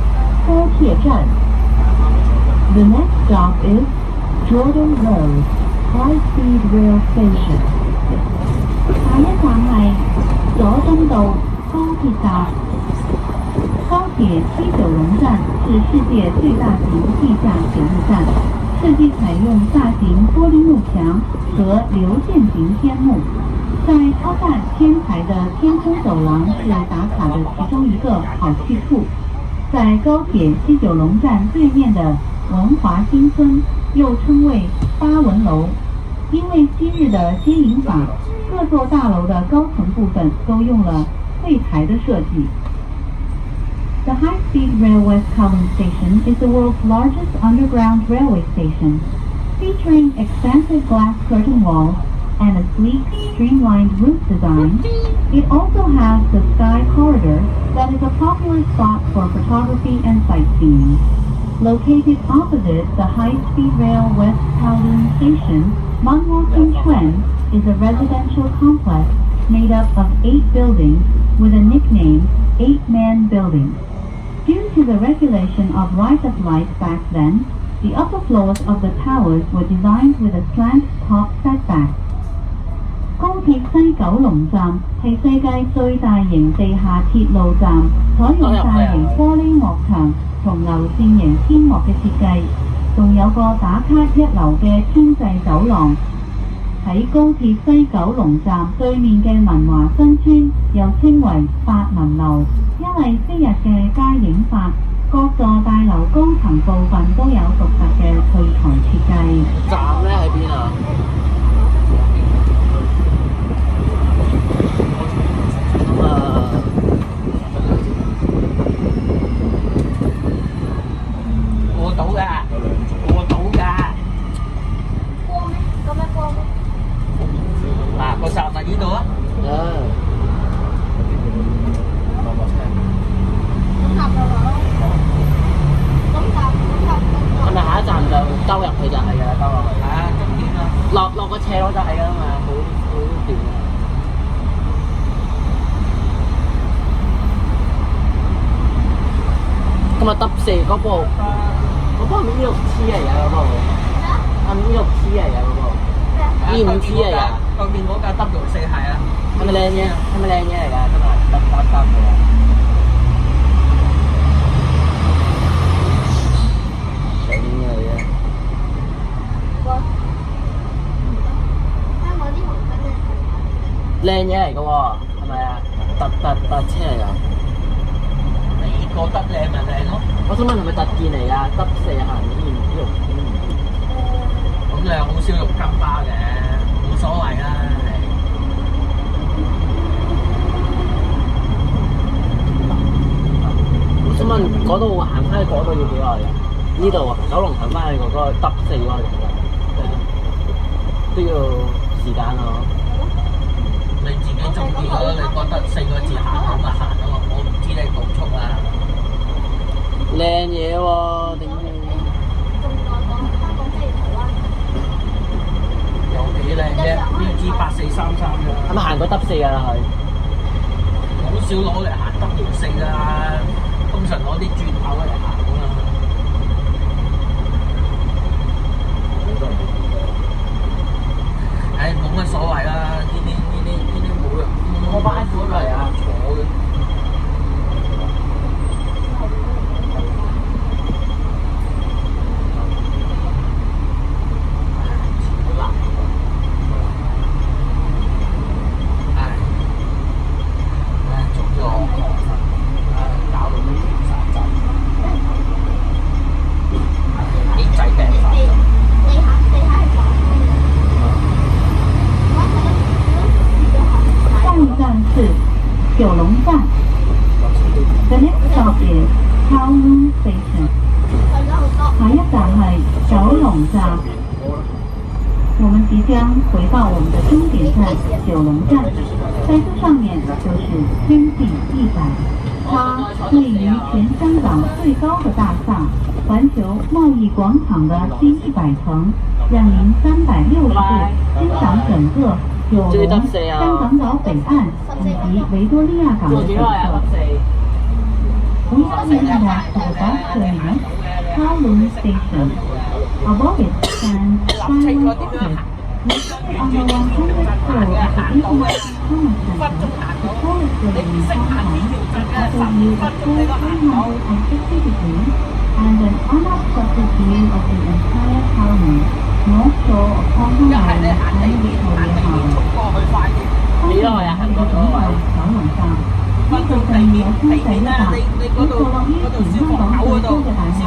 高铁站。The next stop is Jordan Road High Speed Rail Station。下一站係佐敦道高鐵站。高鐵西九龍站是世界最大型地下铁路站，设计采用大型玻璃幕墙和流线型天幕。在超大天台的天空走廊是打卡的其中一个好去处。在高铁西九龙站对面的文华新村，又称为八文楼，因为昔日的接引法，各座大楼的高层部分都用了柜台的设计。The High-Speed Rail West Kowloon Station is the world's largest underground railway station, featuring expansive glass curtain walls and a sleek, streamlined roof design. It also has the Sky Corridor that is a popular spot for photography and sightseeing. Located opposite the High-Speed Rail West Kowloon Station, Munwalking Chuen is a residential complex made up of 8 buildings with a nickname 8-Man Building. Due to the regulation of right of light back then, the upper floors of the towers were designed with a slant top setback. 高鐵西九龍站係世界最大型地下鐵路站，採用大型玻璃幕牆同流線型天幕嘅設計，仲有個打卡一流嘅天際走廊。喺高鐵西九龍站對面嘅文華新村又稱為八文樓，因為昔日嘅街影法，各座大樓高層部分都有獨特嘅配材設計。站咧喺邊啊？過到㗎，過到㗎。光咩？咁咩光咩？嗱，個站咪呢度啊。咁合嘅話咯。咪揼四嗰部係咪 E6T 嚟㗎嗰部？係咪 E6T 嚟㗎嗰部？E5T 嚟㗎？對面嗰架 W4係啊，係咪靚嘢？係咪靚嘢嚟㗎？真係揼嘅。整佢啊！靚嘢嚟㗎喎，係咪啊？特車嚟㗎。你覺得靚咪靚咯？我想問係咪特件嚟㗎？得四行E6T。咁你又好少用金巴嘅，冇所謂啦。我想問嗰度行翻去嗰度要幾耐㗎？呢度啊，九龍行翻去嗰個得四嗰個都要時間咯。你自己中意咯，你覺得4個字行好咪行咯，我唔知你局促啊。靚嘢喎，點解？有幾靚啫，BG8433啫。係咪行過得四㗎啦佢？好少攞嚟行W4㗎，通常攞啲轉頭嚟行㗎嘛。唉，冇乜所謂啦，呢啲冇人。我班款嚟啊！坐嘅。九龙站。The next stop is Kowloon Station。下一站係九龍站。我們即將回到我們的終點站九龍站，在這上面就是天地100，它位於全香港最高的大廈環球貿易廣場的第100層，讓您360度欣賞整個九龍、香港島北岸以及維多利亞港的景色。We are near the bus terminus, Kowloon Station. Above it stands Skyway Office, located on the 100th floor of the International Commerce Center. The tallest building in Hong Kong, it offers you a full 360 degrees and an unobstructed view of the entire Kowloon, North Shore of Hong Kong Island and Victoria Harbour. 幾耐啊？行過咗啊？九龍站。呢度上面有天際一百，會坐落於全香港最高嘅大廈，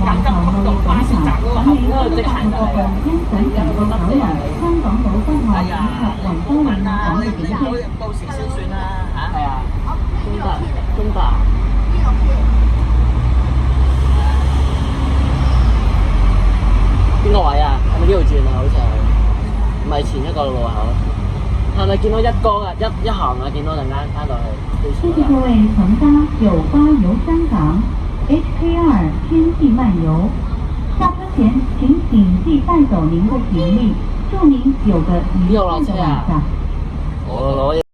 環球貿易廣場，等你一發個個欣賞整個九龍、香港島北岸以及維多利亞港嘅景色。到時先算啦嚇。係啊，中大。邊個位啊？係咪呢度轉啊？好似係，唔係前一個路口。係咪見到一個啊？一行啊？見到陣間翻到去。謝謝各位乘搭988遊香港 HK2 天際漫遊，下車前請謹記帶走您的行李，祝您有個愉快的晚上。我攞嘢。